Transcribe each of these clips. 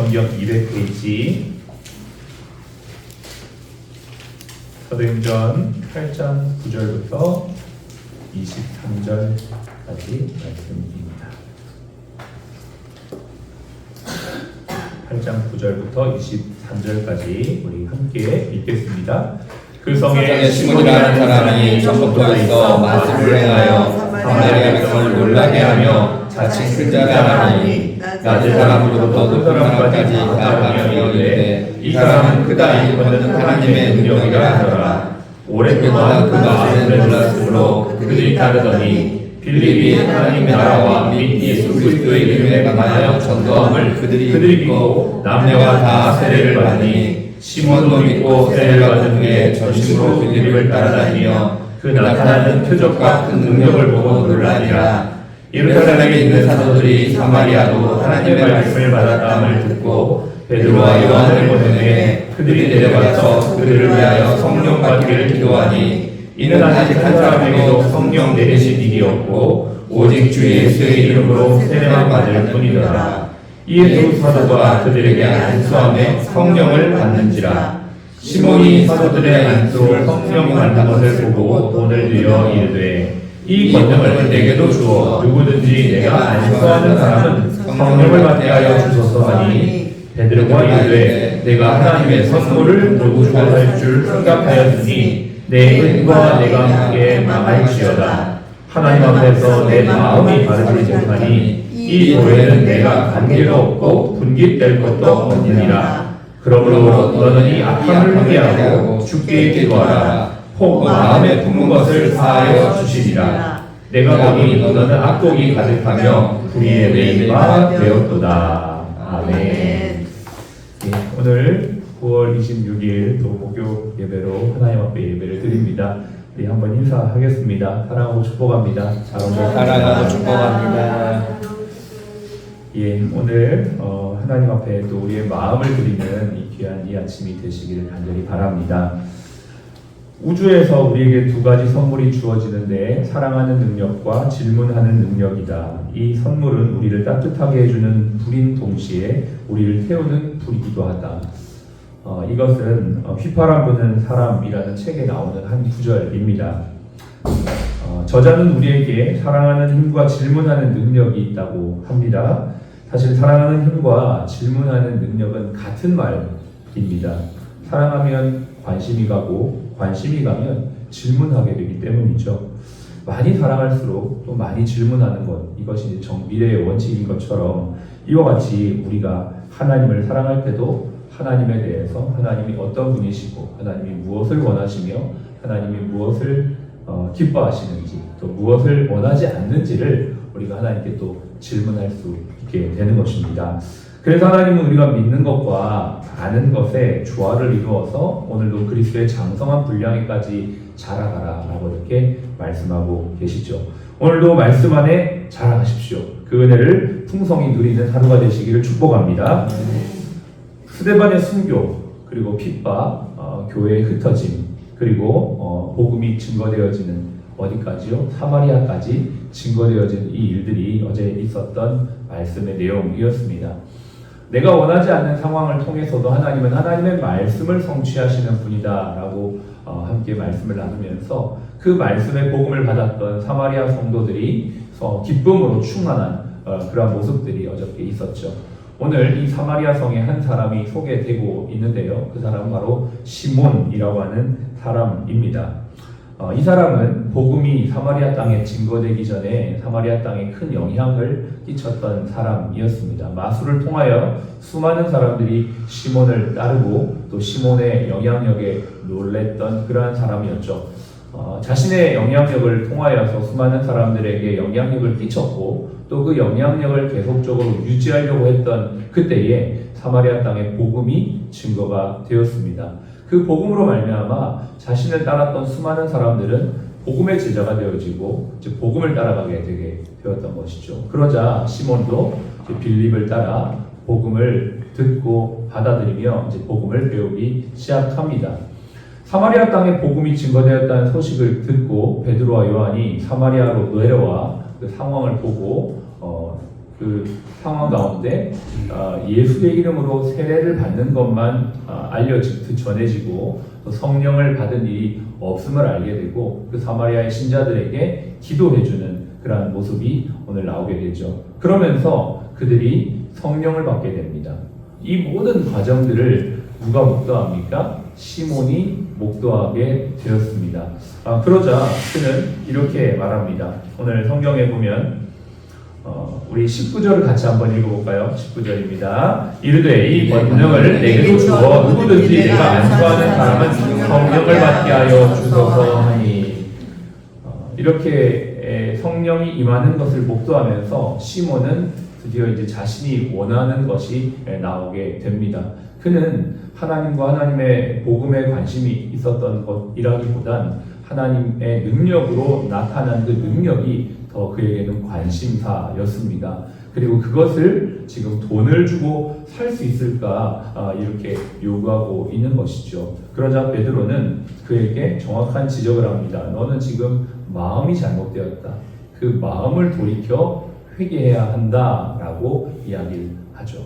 성경 200페이지 사도행전 8장 9절부터 23절까지 말씀입니다. 8장 9절부터 23절까지 우리 함께 읽겠습니다. 그 성에 시몬이라는 사람이 전부터 있어 말씀을 행하여 사마리아 백성을 놀라게 하며 자칭 큰 자라니 낮은 사람으로부터 높은 사람까지 다 강령이오되 이 사람은 크다 이 걷는 하나님의 능력이라 하더라. 오랫동안 그 말씀을 몰랐으므로 그들이 따르더니 빌립이 하나님 나라와 및 예수 그리스도의 이름에 강하여 전도함을 그들이 믿고 남녀가 다 세례를 받으니 시몬도 믿고 세례를 받은 후에 전심으로 빌립을 따라다니며 그 나타나는 표적과 큰 능력을 보고 놀라니라. 예루살렘에 있는 사도들이 사마리아도 하나님의 말씀을 받았다함을 듣고 베드로와 요한을 보내매 그들이 내려가서 그들을 위하여 성령 받기를 기도하니 이는 아직 한 사람에게도 성령 내리신 일이 없고 오직 주 예수의 이름으로 세례만 받을 뿐이더라. 이에 두 사도가 그들에게 안수하며 성령을 받는지라. 시몬이 사도들의 안수로 성령 받는 것을 보고 돈을 들여 이르되 이 권능을 내게도 주어 누구든지 내가 안수하는 사람은 성령을 받게 하여 주소서 하니 베드로가 이르되 내가 하나님의 선물을 누구 주할 줄 생각하였으니 내 은과 내가 함께 망할지어다. 하나님 앞에서 내 마음이 바르지 못하니 이 도에는 내가 관계가 없고 분깃될 것도 없느니라. 그러므로 너는 이 악함을 회개하고 주께 기도하라. 혹 마음에 품은 것을 사하여 주시리라. 내가 보니 너는 악독이 가득하며 불의의 매인바 되었도다. 아멘. 네, 오늘 9월 26일 또 목요 예배로 하나님 앞에 예배를 드립니다. 우리 한번 인사하겠습니다. 사랑하고 축복합니다. 사랑하고 축복합니다. 예, 오늘 하나님 앞에 또 우리의 마음을 드리는 이 귀한 이 아침이 되시기를 간절히 바랍니다. 우주에서 우리에게 두 가지 선물이 주어지는데 사랑하는 능력과 질문하는 능력이다. 이 선물은 우리를 따뜻하게 해주는 불인 동시에 우리를 태우는 불이기도 하다. 이것은 휘파람 부는 사람이라는 책에 나오는 한 구절입니다. 저자는 우리에게 사랑하는 힘과 질문하는 능력이 있다고 합니다. 사실 사랑하는 힘과 질문하는 능력은 같은 말입니다. 사랑하면 관심이 가고 관심이 가면 질문하게 되기 때문이죠. 많이 사랑할수록 또 많이 질문하는 것, 이것이 정미래의 원칙인 것처럼 이와 같이 우리가 하나님을 사랑할 때도 하나님에 대해서 하나님이 어떤 분이시고 하나님이 무엇을 원하시며 하나님이 무엇을 기뻐하시는지 또 무엇을 원하지 않는지를 우리가 하나님께 또 질문할 수 있게 되는 것입니다. 그래서 하나님은 우리가 믿는 것과 아는 것에 조화를 이루어서 오늘도 그리스도의 장성한 분량에까지 자라가라 라고 이렇게 말씀하고 계시죠. 오늘도 말씀 안에 자라가십시오. 그 은혜를 풍성히 누리는 하루가 되시기를 축복합니다. 스데반의 순교, 그리고 핍박, 교회의 흩어짐, 그리고 복음이 증거되어지는 어디까지요? 사마리아까지 증거되어진 이 일들이 어제 있었던 말씀의 내용이었습니다. 내가 원하지 않는 상황을 통해서도 하나님은 하나님의 말씀을 성취하시는 분이다 라고 함께 말씀을 나누면서 그 말씀의 복음을 받았던 사마리아 성도들이 기쁨으로 충만한 그런 모습들이 어저께 있었죠. 오늘 이 사마리아 성에 한 사람이 소개되고 있는데요. 그 사람은 바로 시몬이라고 하는 사람입니다. 이 사람은 복음이 사마리아 땅에 증거되기 전에 사마리아 땅에 큰 영향을 끼쳤던 사람이었습니다. 마술을 통하여 수많은 사람들이 시몬을 따르고 또 시몬의 영향력에 놀랬던 그러한 사람이었죠. 자신의 영향력을 통하여서 수많은 사람들에게 영향력을 끼쳤고 또 그 영향력을 계속적으로 유지하려고 했던 그때에 사마리아 땅에 복음이 증거가 되었습니다. 그 복음으로 말미암아 자신을 따랐던 수많은 사람들은 복음의 제자가 되어지고 이제 복음을 따라가게 되게 되었던 것이죠. 그러자 시몬도 이제 빌립을 따라 복음을 듣고 받아들이며 이제 복음을 배우기 시작합니다. 사마리아 땅에 복음이 증거되었다는 소식을 듣고 베드로와 요한이 사마리아로 내려와 그 상황을 보고 그 상황 가운데 예수의 이름으로 세례를 받는 것만 전해지고 또 성령을 받은 일이 없음을 알게 되고 그 사마리아의 신자들에게 기도해주는 그러한 모습이 오늘 나오게 되죠. 그러면서 그들이 성령을 받게 됩니다. 이 모든 과정들을 누가 목도합니까? 시몬이 목도하게 되었습니다. 그러자 그는 이렇게 말합니다. 오늘 성경에 보면 우리 19절을 같이 한번 읽어볼까요? 19절입니다. 이르되 이 권능을 내게도 주어 누구든지 내가 안수하는 사람은 성령을 받게 하여 주소서 하니. 이렇게 성령이 임하는 것을 목도하면서 시몬은 드디어 이제 자신이 원하는 것이 나오게 됩니다. 그는 하나님과 하나님의 복음에 관심이 있었던 것이라기보단 하나님의 능력으로 나타난 그 능력이 더 그에게는 관심사였습니다. 그리고 그것을 지금 돈을 주고 살 수 있을까 이렇게 요구하고 있는 것이죠. 그러자 베드로는 그에게 정확한 지적을 합니다. 너는 지금 마음이 잘못되었다. 그 마음을 돌이켜 회개해야 한다라고 이야기를 하죠.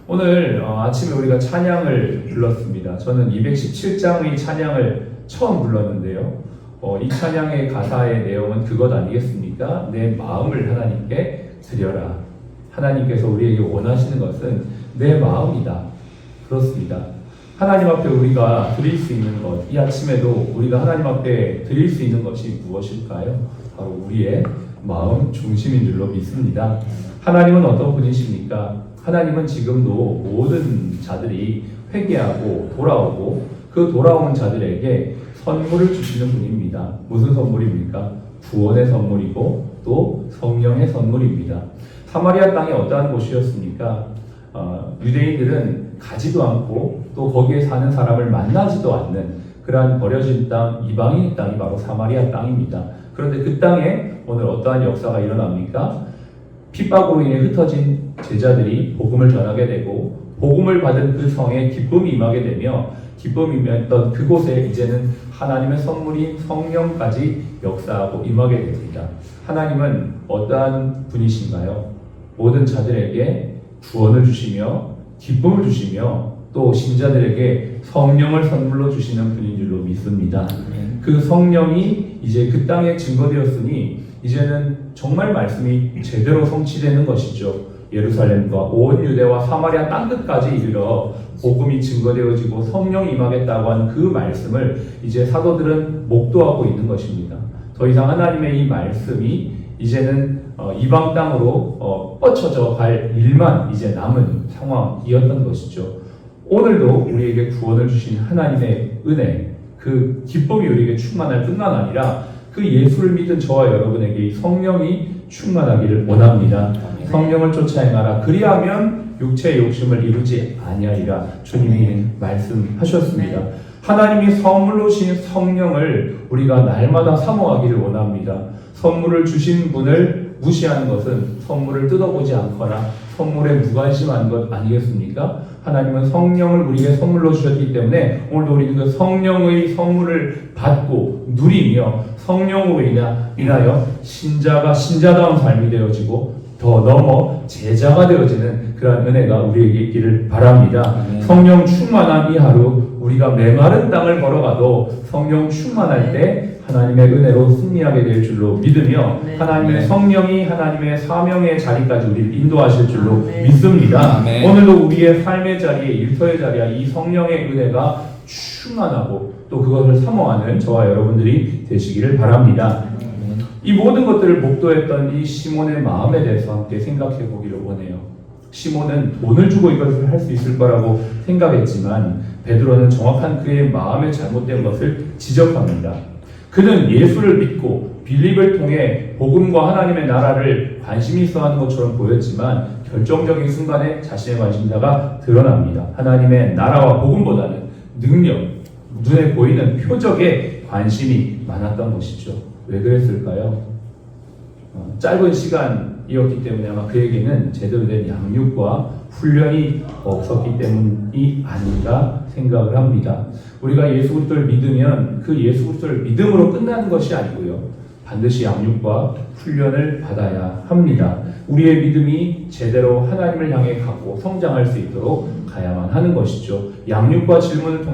오늘 아침에 우리가 찬양을 불렀습니다. 저는 217장의 찬양을 처음 불렀는데요. 이 찬양의 가사의 내용은 그것 아니겠습니까? 내 마음을 하나님께 드려라. 하나님께서 우리에게 원하시는 것은 내 마음이다. 그렇습니다. 하나님 앞에 우리가 드릴 수 있는 것, 이 아침에도 우리가 하나님 앞에 드릴 수 있는 것이 무엇일까요? 바로 우리의 마음 중심인 줄로 믿습니다. 하나님은 어떤 분이십니까? 하나님은 지금도 모든 자들이 회개하고 돌아오고 그 돌아온 자들에게 선물을 주시는 분입니다. 무슨 선물입니까? 구원의 선물이고 또 성령의 선물입니다. 사마리아 땅이 어떠한 곳이었습니까? 유대인들은 가지도 않고 또 거기에 사는 사람을 만나지도 않는 그러한 버려진 땅, 이방인의 땅이 바로 사마리아 땅입니다. 그런데 그 땅에 오늘 어떠한 역사가 일어납니까? 핍박으로 인해 흩어진 제자들이 복음을 전하게 되고 복음을 받은 그 성에 기쁨이 임하게 되며 기쁨이 임했던 그곳에 이제는 하나님의 선물인 성령까지 역사하고 임하게 됩니다. 하나님은 어떠한 분이신가요? 모든 자들에게 구원을 주시며 기쁨을 주시며 또 신자들에게 성령을 선물로 주시는 분인 줄로 믿습니다. 그 성령이 이제 그 땅에 증거되었으니 이제는 정말 말씀이 제대로 성취되는 것이죠. 예루살렘과 온 유대와 사마리아 땅끝까지 이르러 복음이 증거되어지고 성령이 임하겠다고 하는 그 말씀을 이제 사도들은 목도하고 있는 것입니다. 더 이상 하나님의 이 말씀이 이제는 이방 땅으로 뻗쳐져 갈 일만 이제 남은 상황이었던 것이죠. 오늘도 우리에게 구원을 주신 하나님의 은혜, 그 기쁨이 우리에게 충만할 뿐만 아니라 그 예수를 믿은 저와 여러분에게 이 성령이 충만하기를 원합니다. 성령을 쫓아 행하라. 그리하면 육체의 욕심을 이루지 아니하리라. 주님이 말씀하셨습니다. 하나님이 선물로 주신 성령을 우리가 날마다 사모하기를 원합니다. 선물을 주신 분을 무시하는 것은 선물을 뜯어보지 않거나 선물에 무관심한 것 아니겠습니까? 하나님은 성령을 우리에게 선물로 주셨기 때문에 오늘도 우리는 그 성령의 선물을 받고 누리며 성령으로 인하여 신자가 신자다운 삶이 되어지고 더 넘어 제자가 되어지는 그러한 은혜가 우리에게 있기를 바랍니다. 성령 충만한 이 하루 우리가 메마른 땅을 걸어가도 성령 충만할 때 하나님의 은혜로 승리하게 될 줄로 믿으며 하나님의 성령이 하나님의 사명의 자리까지 우리를 인도하실 줄로 믿습니다. 오늘도 우리의 삶의 자리에 일터의 자리에 이 성령의 은혜가 충만하고 또 그것을 사모하는 저와 여러분들이 되시기를 바랍니다. 이 모든 것들을 목도했던 이 시몬의 마음에 대해서 함께 생각해 보기를 원해요. 시몬은 돈을 주고 이것을 할 수 있을 거라고 생각했지만 베드로는 정확한 그의 마음의 잘못된 것을 지적합니다. 그는 예수를 믿고 빌립을 통해 복음과 하나님의 나라를 관심이 있어 하는 것처럼 보였지만 결정적인 순간에 자신의 관심사가 드러납니다. 하나님의 나라와 복음보다는 능력, 눈에 보이는 표적에 관심이 많았던 것이죠. 왜 그랬을까요? 짧은 시간이었기 때문에 아마 그에게는 제대로 된 양육과 훈련이 없었기 때문이 아닌가 생각을 합니다. 우리가 예수 그리스도를 믿으면 그 예수 그리스도를 믿음으로 끝나는 것이 아니고요. 반드시 양육과 훈련을 받아야 합니다. 우리의 믿음이 제대로 하나님을 향해 가고 성장할 수 있도록 가야만 하는 것이죠. 양육과 훈련을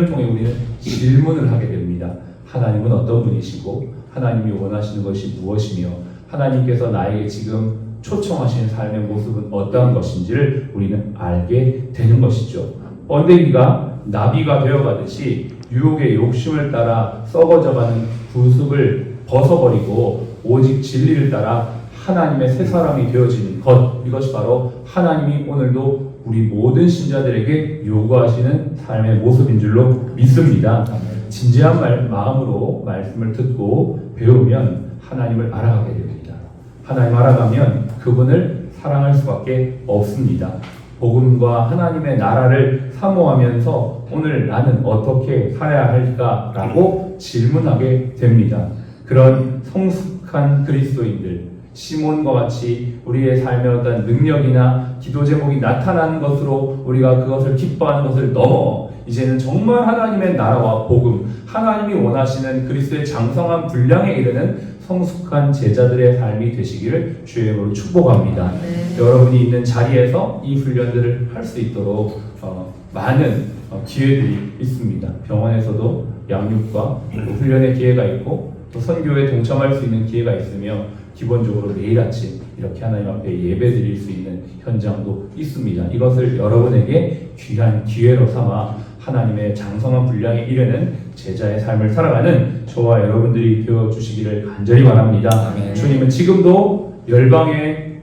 통해 우리는 질문을 하게 됩니다. 하나님은 어떤 분이시고 하나님이 원하시는 것이 무엇이며 하나님께서 나에게 지금 초청하신 삶의 모습은 어떠한 것인지를 우리는 알게 되는 것이죠. 번데기가 나비가 되어가듯이 유혹의 욕심을 따라 썩어져가는 구습을 벗어버리고 오직 진리를 따라 하나님의 새 사람이 되어지는 것, 이것이 바로 하나님이 오늘도 우리 모든 신자들에게 요구하시는 삶의 모습인 줄로 믿습니다. 진지한 마음으로 말씀을 듣고 배우면 하나님을 알아가게 됩니다. 하나님 알아가면 그분을 사랑할 수밖에 없습니다. 복음과 하나님의 나라를 사모하면서 오늘 나는 어떻게 살아야 할까라고 질문하게 됩니다. 그런 성숙한 그리스도인들, 시몬과 같이 우리의 삶의 어떤 능력이나 기도 제목이 나타나는 것으로 우리가 그것을 기뻐하는 것을 넘어 이제는 정말 하나님의 나라와 복음, 하나님이 원하시는 그리스도의 장성한 분량에 이르는 성숙한 제자들의 삶이 되시기를 주의 이름으로 축복합니다. 여러분이 있는 자리에서 이 훈련들을 할 수 있도록 많은 기회들이 있습니다. 병원에서도 양육과 훈련의 기회가 있고 또 선교에 동참할 수 있는 기회가 있으며 기본적으로 매일 아침 이렇게 하나님 앞에 예배 드릴 수 있는 현장도 있습니다. 이것을 여러분에게 귀한 기회로 삼아 하나님의 장성한 분량에 이르는 제자의 삶을 살아가는 저와 여러분들이 되어주시기를 간절히 바랍니다. 아멘. 주님은 지금도 열방의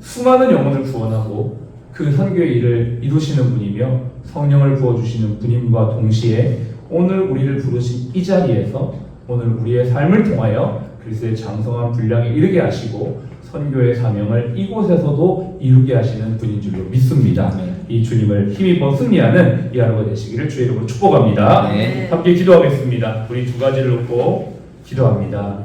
수많은 영혼을 구원하고 그 선교의 일을 이루시는 분이며 성령을 부어주시는 분임과 동시에 오늘 우리를 부르신 이 자리에서 오늘 우리의 삶을 통하여 그리스도의 장성한 분량에 이르게 하시고 선교의 사명을 이곳에서도 이루게 하시는 분인 줄로 믿습니다. 이 주님을 힘입어 승리하는 이 하루가 되시기를 주의 이름으로 축복합니다. 함께 기도하겠습니다. 우리 두 가지를 놓고 기도합니다.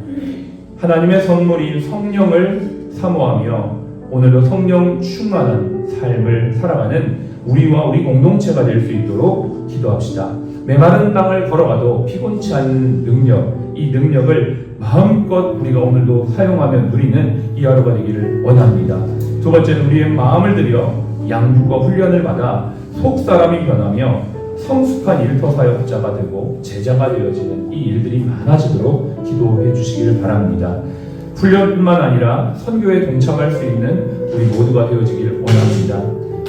하나님의 선물인 성령을 사모하며 오늘도 성령 충만한 삶을 살아가는 우리와 우리 공동체가 될 수 있도록 기도합시다. 메마른 땅을 걸어가도 피곤치 않은 능력, 이 능력을 마음껏 우리가 오늘도 사용하며 누리는 이 하루가 되기를 원합니다. 두 번째는 우리의 마음을 들여 양육과 훈련을 받아 속사람이 변하며 성숙한 일터 사역자가 되고 제자가 되어지는 이 일들이 많아지도록 기도해 주시기를 바랍니다. 훈련뿐만 아니라 선교에 동참할 수 있는 우리 모두가 되어지기를 원합니다.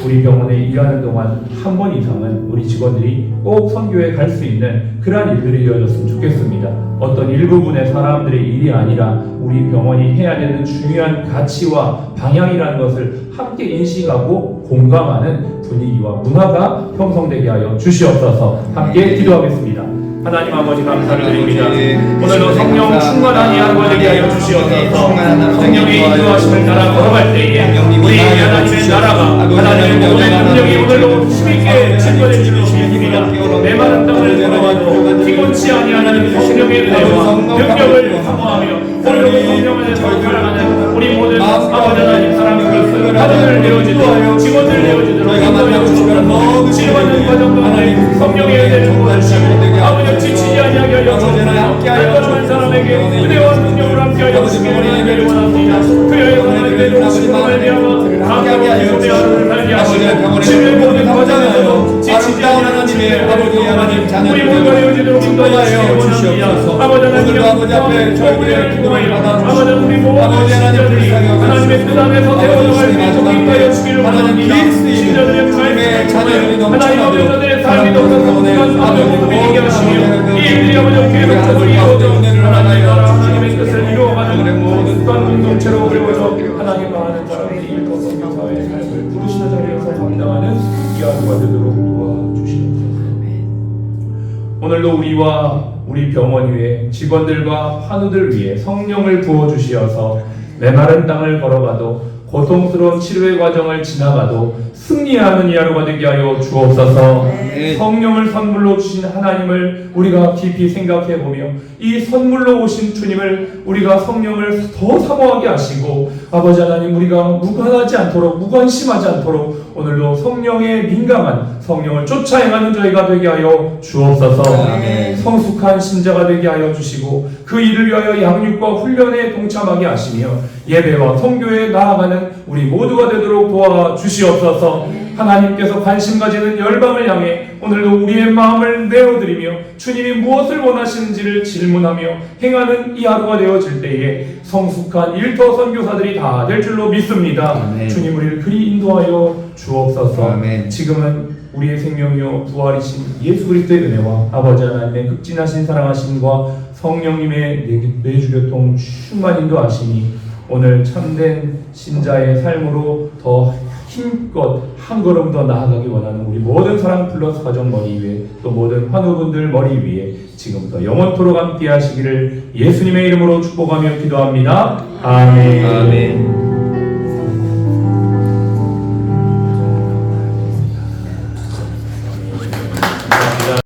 우리 병원에 일하는 동안 한 번 이상은 우리 직원들이 꼭 선교에 갈 수 있는 그러한 일들이 이어졌으면 좋겠습니다. 어떤 일부분의 사람들의 일이 아니라 우리 병원이 해야 되는 중요한 가치와 방향이라는 것을 함께 인식하고 공감하는 분위기와 문화가 형성되게 하여 주시옵소서. 함께 기도하겠습니다. 하나님 아버지 감사드립니다. 오늘도 성령 충만한 이 하루가 되게 하여 주시옵소서. 성령의 인도하심을 따라 걸어갈 때에 우리 하나님의 나라가 하나님의 모든 능력이 오늘도 힘있게 증거될 줄로 믿습니다. 메마른 땅을 걸어가도 피곤치 아니하는 성령의 은혜와 능력을 사모하며 오늘도 성령 안에서 살아가는 우리 모든 아버지 하나님 사랑으로서 가정을 되어지도록 직원들 되어지도록 인도해 주시면서 치료받는 과정도 하나님 성령의 은혜를 부어주시고 아버지 지치지 아니하게 하여 주옵소서. 발걸음한 사람에게 은혜와 능력을 함께하여 주시기를 원합니다. 그여의 하나님의 도우심으로 말미암아 감격의 소대 하루를 살게 하시고 치료의 모든 과정에서도 지치지 아니하는 주님의 아버지 하나님 우리 모두가 되어지도록 인도하여 주시옵소서. 아버지 하나님 아버지 앞에 저희들의 기도를 받아 아버지 우리 모든 신자들이 하나님의 뜻 안에서 되어져갈 수 있도록 인도하여 주기를 원합니다. 신자들의 삶이 하나님 아버지의 삶이 더 성숙한 사명으로 이루게 하시며 이 일들이 아버지 계속적으로 이루어져 하나님 나라 하나님의 뜻을 이루어가는 모든 공동체로 그리워져 하나님과 하는 사람들이 일터 성교 사회의 삶을 부르시는 자리에서 감당하는 이 하루가 되도록 도와주시옵소서. 오늘도 우리와 우리 병원 위에 직원들과 환우들 위해 성령을 부어주시어서 메마른 땅을 걸어가도 고통스러운 치료의 과정을 지나가도 승리하는 이 하루가 되게 하여 주옵소서. 성령을 선물로 주신 하나님을 우리가 깊이 생각해 보며 이 선물로 오신 주님을 우리가 성령을 더 사모하게 하시고 아버지 하나님 우리가 무관하지 않도록 무관심하지 않도록 오늘도 성령에 민감한 성령을 쫓아 행하는 저희가 되게 하여 주옵소서. 아멘. 성숙한 신자가 되게 하여 주시고 그 일을 위하여 양육과 훈련에 동참하게 하시며 예배와 성교에 나아가는 우리 모두가 되도록 도와주시옵소서. 하나님께서 관심 가지는 열방을 향해 오늘도 우리의 마음을 내어드리며 주님이 무엇을 원하시는지를 질문하며 행하는 이 하루가 되어질 때에 성숙한 일터 선교사들이 다 될 줄로 믿습니다. 아멘. 주님 우리를 그리 인도하여 주옵소서. 아멘. 지금은 우리의 생명이요 부활이신 예수 그리스도의 은혜와 아버지 하나님의 극진하신 사랑하심과 성령님의 내주교통 충만 인도하심이 오늘 참된 신자의 삶으로 더 힘껏 한 걸음 더 나아가기 원하는 우리 모든 사랑 플러스 가정 머리 위에 또 모든 환우분들 머리 위에 지금부터 영원토록 함께 하시기를 예수님의 이름으로 축복하며 기도합니다. 아멘. 아멘.